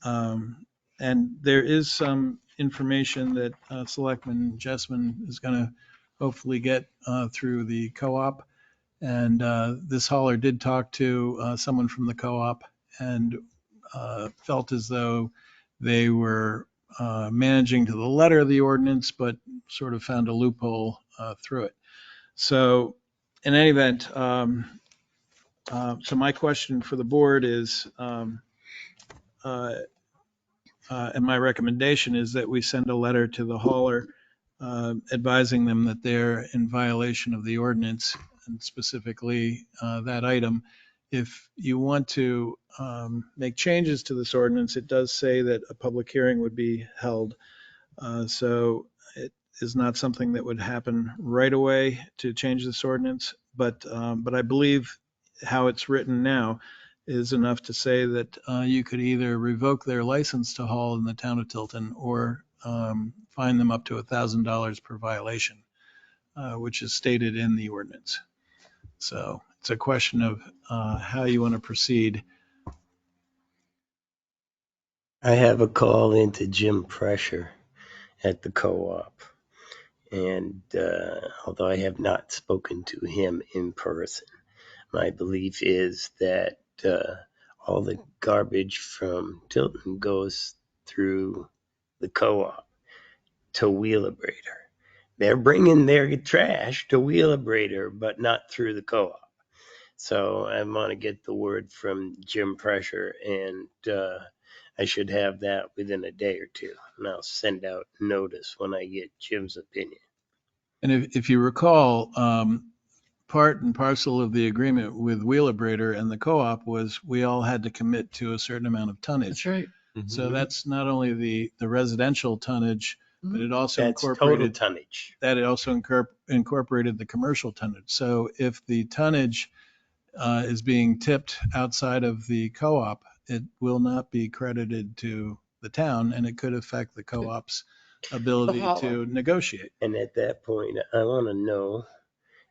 and there is some information that Selectman Jessman is going to hopefully get through the co-op. And this hauler did talk to someone from the co-op and felt as though they were managing to the letter of the ordinance, but sort of found a loophole through it. So in any event, so my question for the board is, and my recommendation is that we send a letter to the hauler advising them that they're in violation of the ordinance, and specifically that item. If you want to make changes to this ordinance, it does say that a public hearing would be held. So it is not something that would happen right away to change this ordinance, but I believe how it's written now is enough to say that you could either revoke their license to haul in the town of Tilton or fine them up to $1,000 per violation, which is stated in the ordinance. So it's a question of how you want to proceed. I have a call into Jim Pressure at the co-op. And although I have not spoken to him in person, my belief is that all the garbage from Tilton goes through the co-op to Wheelabrator. They're bringing their trash to Wheelabrator, but not through the co-op. So I want to get the word from Jim Pressure, and I should have that within a day or two. And I'll send out notice when I get Jim's opinion. And if you recall, part and parcel of the agreement with Wheelabrator and the co-op was we all had to commit to a certain amount of tonnage. That's right. So that's not only the residential tonnage, but it also That's total incorporated tonnage. that. It also incorporated the commercial tonnage. So if the tonnage is being tipped outside of the co-op, it will not be credited to the town, and it could affect the co-op's ability hauler. to negotiate. And at that point, I want to know,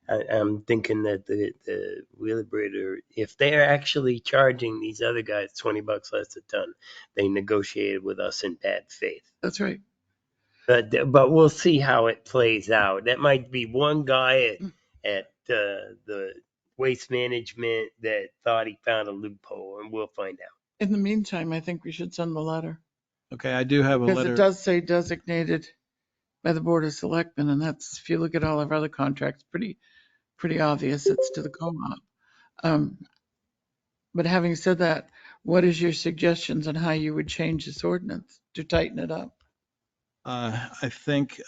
I'm thinking that the Wheelabrator, if they're actually charging these other guys $20 less a ton, they negotiated with us in bad faith. That's right. But we'll see how it plays out. That might be one guy at the waste management that thought he found a loophole, and we'll find out. In the meantime, I think we should send the letter. Okay, I do have a Because it letter. does say designated by the Board of Selectmen, and that's, if you look at all of our other contracts, pretty obvious it's to the co-op. But having said that, what is your suggestions on how you would change this ordinance to tighten it up? I think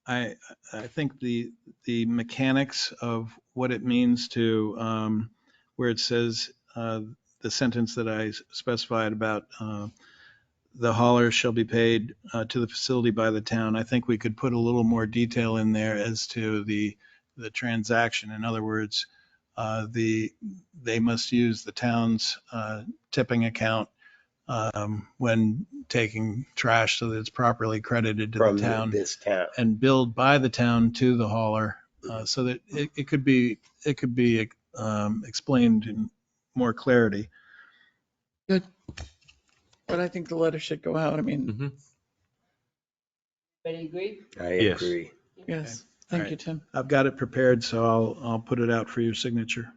I think the mechanics of what it means to where it says the sentence that I specified about the hauler shall be paid to the facility by the town. I think we could put a little more detail in there as to the transaction. In other words, they must use the town's tipping account when taking trash so that it's properly credited to From the town this town. and billed by the town to the hauler, so that it could be explained in more clarity. Good. But I think the letter should go out. I mean, Everybody agree? I Yes. agree. yes. All Thank right. you, Tim. I've got it prepared, so I'll put it out for your signature.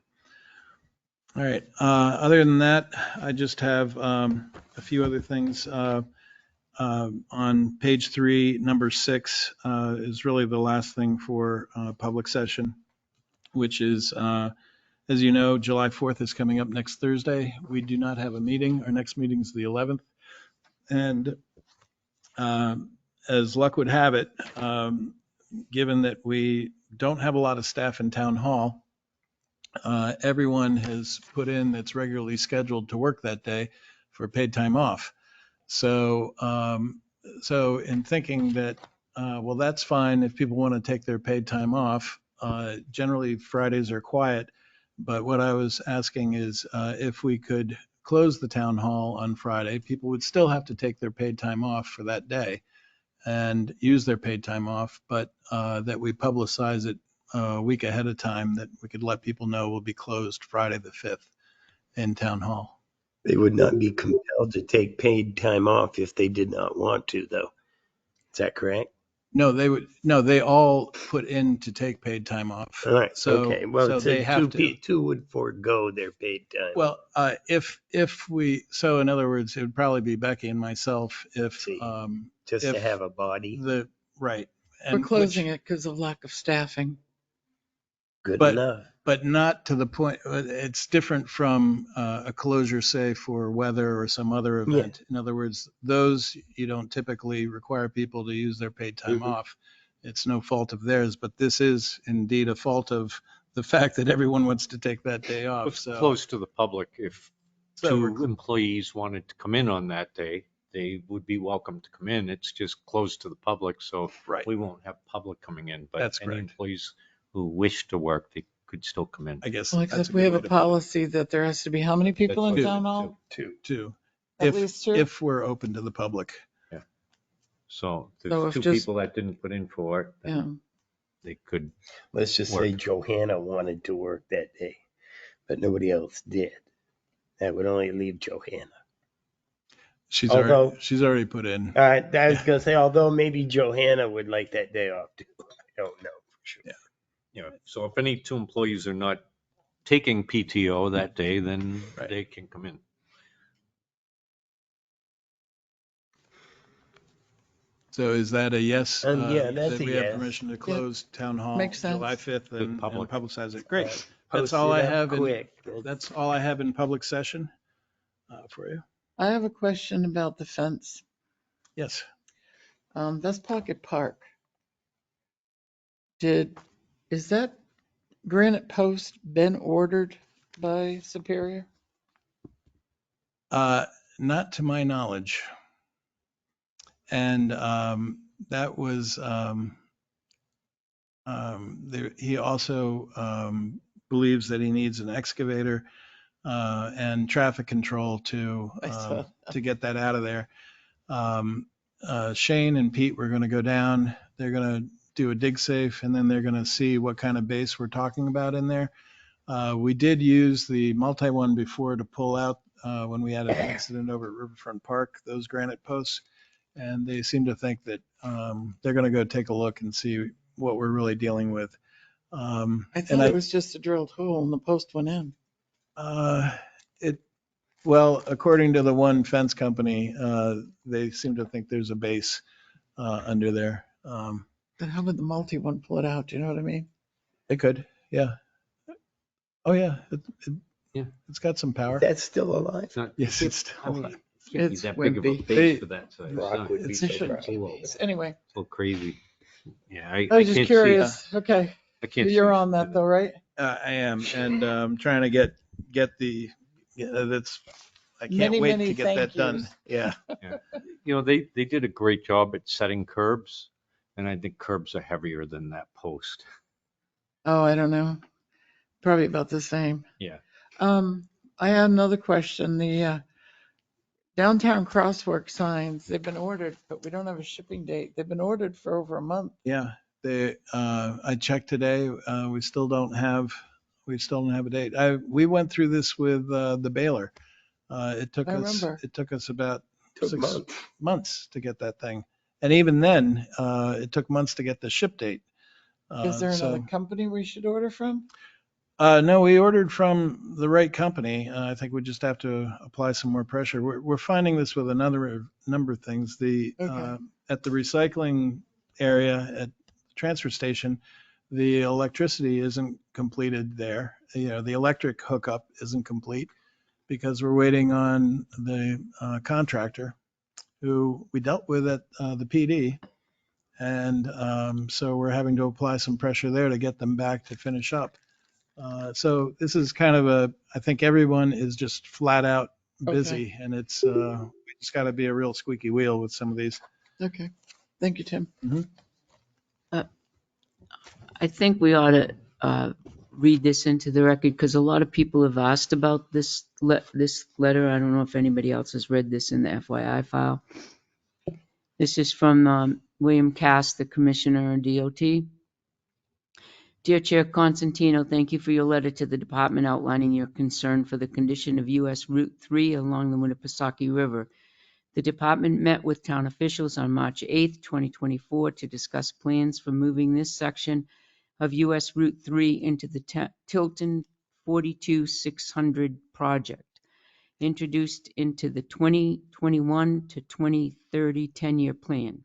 All right. Other than that, I just have a few other things. On page 3, number 6 is really the last thing for public session, which is, as you know, July 4th is coming up next Thursday. We do not have a meeting. Our next meeting is the 11th. And as luck would have it, given that we don't have a lot of staff in town hall, everyone has put in that's regularly scheduled to work that day for paid time off. So, so in thinking that, well, that's fine if people want to take their paid time off. Generally, Fridays are quiet, But what I was asking is if we could close the town hall on Friday, people would still have to take their paid time off for that day and use their paid time off, but that we publicize it a week ahead of time, that we could let people know we'll be closed Friday the 5th in town hall. They would not be compelled to take paid time off if they did not want to, though. Is that correct? No, they all put in to take paid time off. All right. So, Okay. Well, so so they have to. two would forego their paid time. Well, so in other words, it would probably be Becky and myself if, See, just to if have a body. right. We're And closing it because of lack of staffing. Good but- enough. But not to the point, it's different from a closure, say, for weather or some other event. In other words, those, you don't typically require people to use their paid time off. It's no fault of theirs, but this is indeed a fault of the fact that everyone wants to take that day off. It's So, closed to the public. If so we're two employees wanted to come in on that day, they would be welcome to come in. It's just closed to the public, so right. we won't have public coming in. But That's any correct. employees who wish to work, they could still come in. I guess Well, that's except a we good have way a to put it. policy that there has to be how many people in That's town what- hall? Two. At least two? If we're open to the public. So So there's if two just- people that didn't put in for it, then Yeah. they could. Let's just say Work. Johanna wanted to work that day, but nobody else did. That would only leave Johanna. She's Although- she's already put in. All right. I was going to say, although maybe Johanna would like that day off too. I don't know for sure. Yeah. Yeah, so if any two employees are not taking PTO that day, then Right. they can come in. So is that a yes? Yeah, that's that a we have yes. permission to close town hall Makes sense. July 5th Good and public. publicize it? Great. Post That's all it I up have in, quick. that's all I have in public session for you. I have a question about the fence. Yes. That's Pocket Park. Is that granite post been ordered by Superior? Not to my knowledge. And that was, he also believes that he needs an excavator and traffic control I saw to get that out of there. Shane and Pete were going to go down. They're going to do a dig safe, and then they're going to see what kind of base we're talking about in there. We did use the multi one before to pull out when we had an accident over at Riverfront Park, those granite posts. And they seem to think that they're going to go take a look and see what we're really dealing with. I thought it was just a drilled hole and the post went in. Well, according to the one fence company, they seem to think there's a base under there. Then how would the multi one pull it out? Do you know what I mean? It could, yeah. Oh, yeah. Yeah. It's got some power. That's still alive. It's not, Yes, it's I mean, still, it can't be It's that big of a wimpy. base for that size. Rock would be It's so a shouldn't proud. be base. Anyway, So crazy. Yeah, I was I just can't curious. Okay, see. I can't. you're see on that though, right? I am, and I'm trying to get the, that's, I can't Many, wait many to get thank that done. yous. Yeah. You know, they did a great job at setting curbs, and I think curbs are heavier than that post. Oh, I don't know. Probably about the same. Yeah. I had another question. The downtown crosswalk signs, they've been ordered, but we don't have a shipping date. They've been ordered for over a month. Yeah, I checked today, we still don't have a date. We went through this with the baler. It took I us, remember. about Took 6 months. months to get that thing. And even then, it took months to get the ship date. Is there another So- company we should order from? No, we ordered from the right company. I think we just have to apply some more pressure. We're finding this with another number of things. Okay. At the recycling area at the transfer station, the electricity isn't completed there. You know, the electric hookup isn't complete because we're waiting on the contractor who we dealt with at the PD. And so we're having to apply some pressure there to get them back to finish up. So this is kind of I think everyone is just flat out busy, and it's, we just got to be a real squeaky wheel with some of these. Okay. Thank you, Tim. I think we ought to read this into the record because a lot of people have asked about this letter. I don't know if anybody else has read this in the FYI file. This is from William Cass, the Commissioner on DOT. Dear Chair Constantino, thank you for your letter to the department outlining your concern for the condition of US Route 3 along the Winnipesaukee River. The department met with town officials on March 8, 2024 to discuss plans for moving this section of US Route 3 into the Tilton 42600 project, introduced into the 2021 to 2030 10-year plan.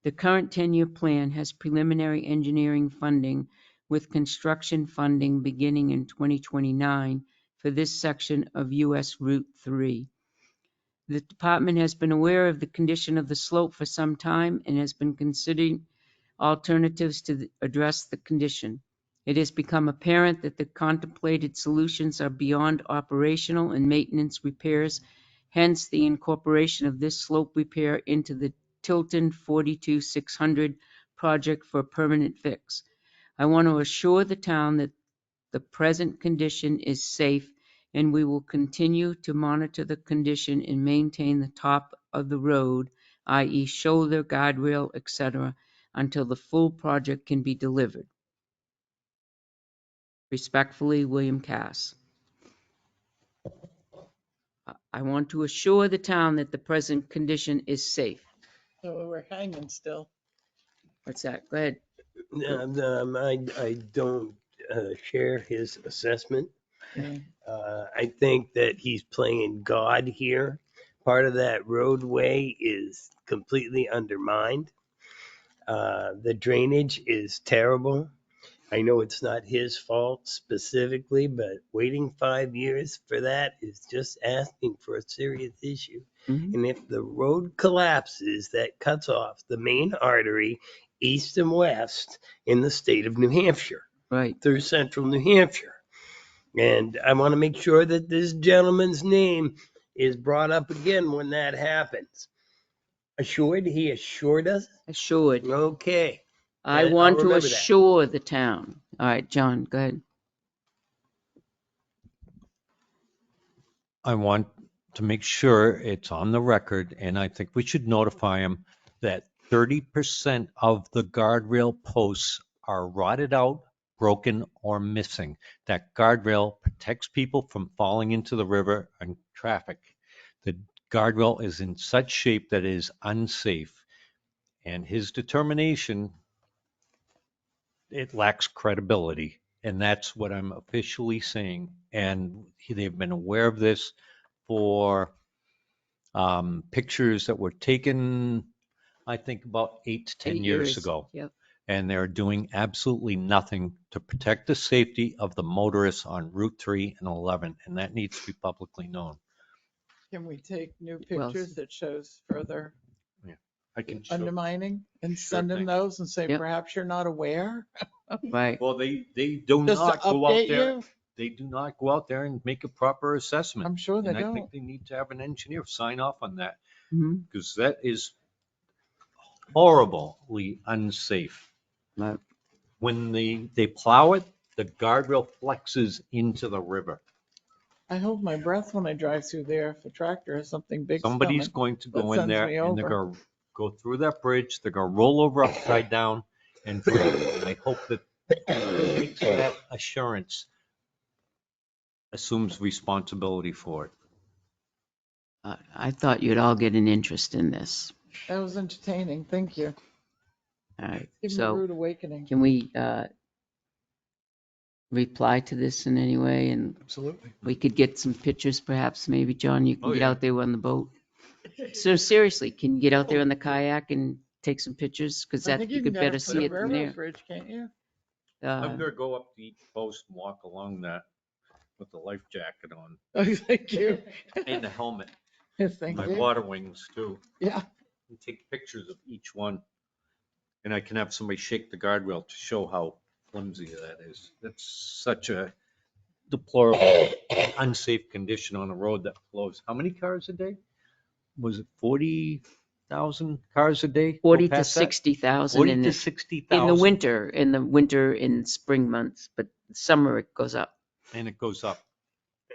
The current 10-year plan has preliminary engineering funding with construction funding beginning in 2029 for this section of US Route 3. The department has been aware of the condition of the slope for some time and has been considering alternatives to address the condition. It has become apparent that the contemplated solutions are beyond operational and maintenance repairs, hence the incorporation of this slope repair into the Tilton 42600 project for a permanent fix. I want to assure the town that the present condition is safe and we will continue to monitor the condition and maintain the top of the road, i.e. shoulder, guardrail, etc., until the full project can be delivered. Respectfully, William Cass. I want to assure the town that the present condition is safe. So we're hanging still. What's that? Go ahead. I don't share his assessment. Yeah. I think that he's playing God here. Part of that roadway is completely undermined. The drainage is terrible. I know it's not his fault specifically, but waiting 5 years for that is just asking for a serious issue. Mhm. And if the road collapses, that cuts off the main artery east and west in the state of New Hampshire Right. through central New Hampshire. And I want to make sure that this gentleman's name is brought up again when that happens. Assured? He assured us? Assured. Okay. I I'll want to remember that. assure the town. All right, John, go ahead. I want to make sure it's on the record, and I think we should notify him that 30% of the guardrail posts are rotted out, broken, or missing. That guardrail protects people from falling into the river and traffic. The guardrail is in such shape that it is unsafe, and his determination, it lacks credibility. And that's what I'm officially saying. And they've been aware of this for pictures that were taken, I think, about 8 to 10 years ago. Yep. And they're doing absolutely nothing to protect the safety of the motorists on Route 3 and 11. And that needs to be publicly known. Can we take new Well, pictures that shows further I can show. undermining and Sure send them thing. those and say, Yep. perhaps you're not aware? Right. Well, they do Just to not go out update there. you? They do not go out there and make a proper assessment. I'm sure they And I don't. think they need to have an engineer sign off on that, Mhm. because that is horribly unsafe. Right. When they plow it, the guardrail flexes into the river. I hold my breath when I drive through there if a tractor has something big Somebody's coming. going to that go in sends there me and they're over. going to go through that bridge. They're going to roll over upside down and breathe. And I hope that whoever makes that assurance assumes responsibility for it. I thought you'd all get an interest in this. That was entertaining. Thank you. All right. Give me a So rude awakening. can we reply to this in any way? And Absolutely. we could get some pictures perhaps. Maybe, John, you can Oh, get yeah. out there on the boat. So seriously, can you get out there on the kayak and take some pictures? Because I that think you you could can better get up to see the it from railroad there. bridge, can't you? I'm going to go up to each post and walk along that with the life jacket on Oh, thank you. and the helmet, Yes, thank my you. water wings too. Yeah. And take pictures of each one. And I can have somebody shake the guardrail to show how flimsy that is. That's such a deplorable, unsafe condition on a road that flows. How many cars a day? Was it 40? 40,000 cars a day? go 40 to past that? 60,000 40 in to the, 60,000. in the winter and spring months, but summer it goes up. And it goes up.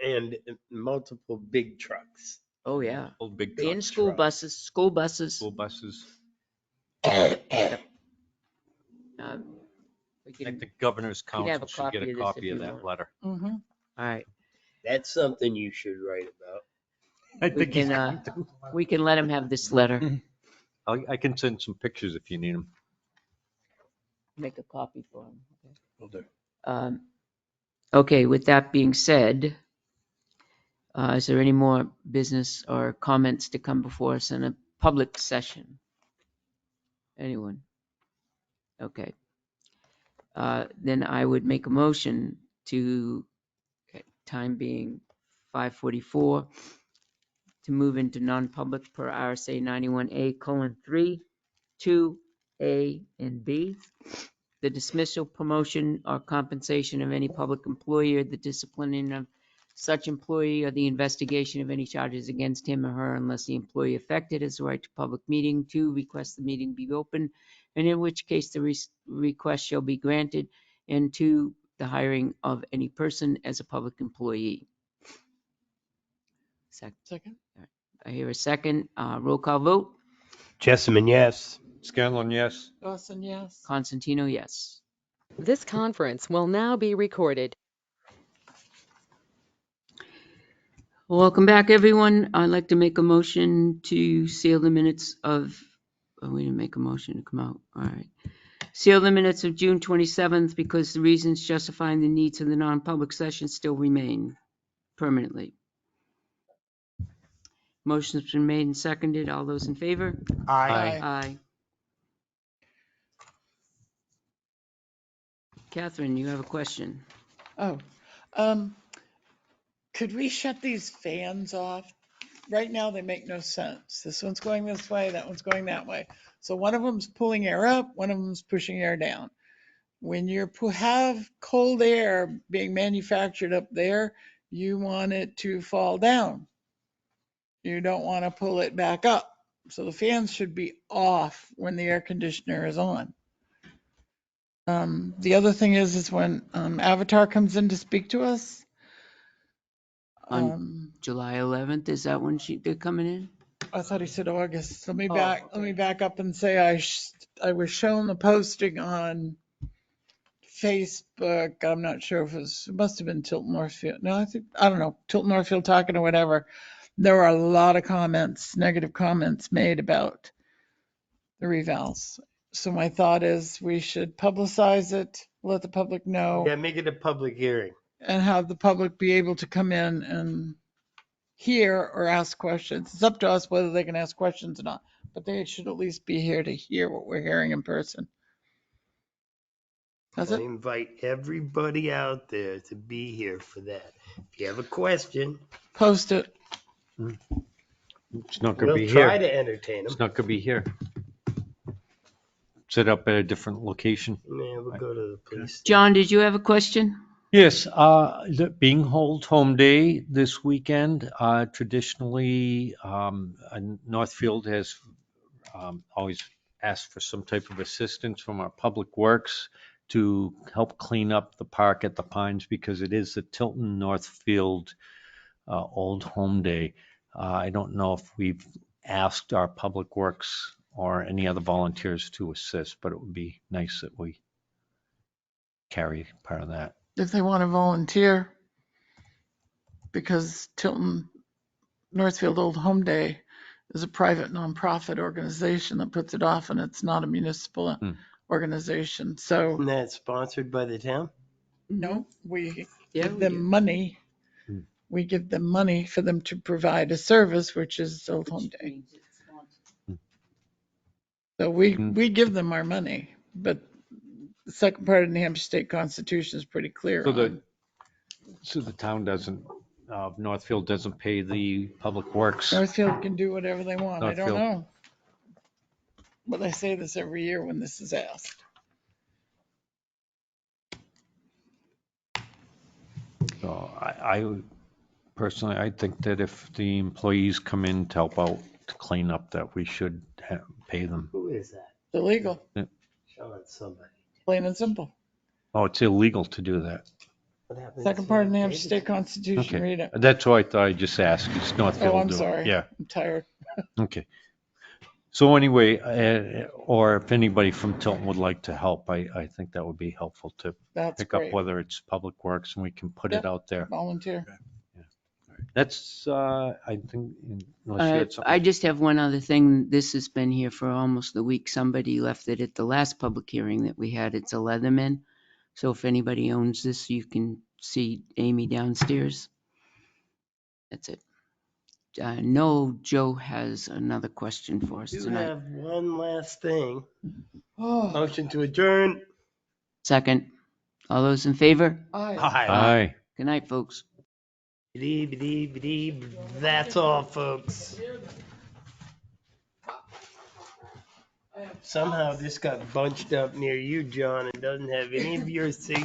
And multiple big trucks. Oh, yeah. Old big In trucks. school buses, school buses. School buses. Yep. We I can, think Governor's can have Council a should get copy a of this copy if of you that want. letter. Mm-hmm. all right. That's something you should write about. I We think he's can, going to. we can let him have this letter. I can send some pictures if you need them. Make a copy for him. Okay. Will do. Okay, with that being said, is there any more business or comments to come before us in a public session? Anyone? Okay. Then I would make a motion to, time being 5:44, to move into non-public per RSA 91A:3, 2A and B. The dismissal, promotion, or compensation of any public employee, or the disciplining of such employee, or the investigation of any charges against him or her unless the employee affected has the right to public meeting. 2, request the meeting be open, and in which case the request shall be granted. And 2, the hiring of any person as a public employee. Second? I hear a second. Roll call vote. Jessamine, yes. Scanlon, yes. Dawson, yes. Constantino, yes. This conference will now be recorded. Welcome back, everyone. I'd like to make a motion to seal the minutes of, we didn't make a motion to come out. All right. Seal the minutes of June 27th because the reasons justifying the needs of the non-public session still remain permanently. Motion's been made and seconded. All those in favor? Aye. Aye. Catherine, you have a question? Oh, could we shut these fans off? Right now, they make no sense. This one's going this way, that one's going that way. So one of them's pulling air up, one of them's pushing air down. When you have cold air being manufactured up there, you want it to fall down. You don't want to pull it back up. So the fans should be off when the air conditioner is on. The other thing is when Avatar comes in to speak to us. July 11th, is that when they're coming in? I thought he said August. Let me Oh, back. okay. Let me back up and say I was shown the posting on Facebook. I'm not sure if it must have been Tilton Northfield. No, I don't know, Tilton Northfield talking or whatever. There were a lot of comments, negative comments made about the revals. So my thought is we should publicize it, let the public know, Yeah, make it a public hearing. and have the public be able to come in and hear or ask questions. It's up to us whether they can ask questions or not, but they should at least be here to hear what we're hearing in person. That's I it. invite everybody out there to be here for that. If you have a question, Post it. It's not going to we'll be try here. to entertain It's them. not going to be here. Set up at a different location. Yeah, we'll go to the police station. John, did you have a question? Yes, being Hold Home Day this weekend, traditionally, Northfield has always asked for some type of assistance from our Public Works to help clean up the park at the Pines because it is the Tilton Northfield Old Home Day. I don't know if we've asked our Public Works or any other volunteers to assist, but it would be nice that we carry part of that. If they want to volunteer, because Tilton Northfield Old Home Day is a private nonprofit organization that puts it off, and it's not a municipal organization. So Isn't that sponsored by the town? no, we Yeah, give we them do. money. Hmm. We give them money for them to provide a service, which is Old Home Day. So we give them our money, but the second part of the New Hampshire State Constitution is pretty clear on. So the town doesn't, Northfield doesn't pay the Public Works. Northfield can do whatever they want. I don't Northfield. know. But I say this every year when this is asked. So I personally, I think that if the employees come in to help out to cleanup that we should pay them. Who is that? Illegal, Sean, somebody. plain and simple. Oh, it's illegal to do that. What happened Second to part of the Hampshire David? State Constitution, Okay. read it. That's why I thought I'd just ask. It's Northfield. Oh, I'm do it. sorry. Yeah. I'm tired. Okay. So anyway, or if anybody from Tilton would like to help, I think that would be helpful to That's pick up great. whether it's Public Works and we can put it Yep. out there. Volunteer. That's, I think, unless you had I something. just have one other thing. This has been here for almost a week. Somebody left it at the last public hearing that we had. It's a Leatherman. So if anybody owns this, you can see Amy downstairs. That's it. No, Joe has another question for us Do tonight. have one last thing. Oh, Motion to adjourn. Second, all those in favor? aye. Aye. Good night, folks. That's all, folks. Somehow this got bunched up near you, John, and doesn't have any of your signatures.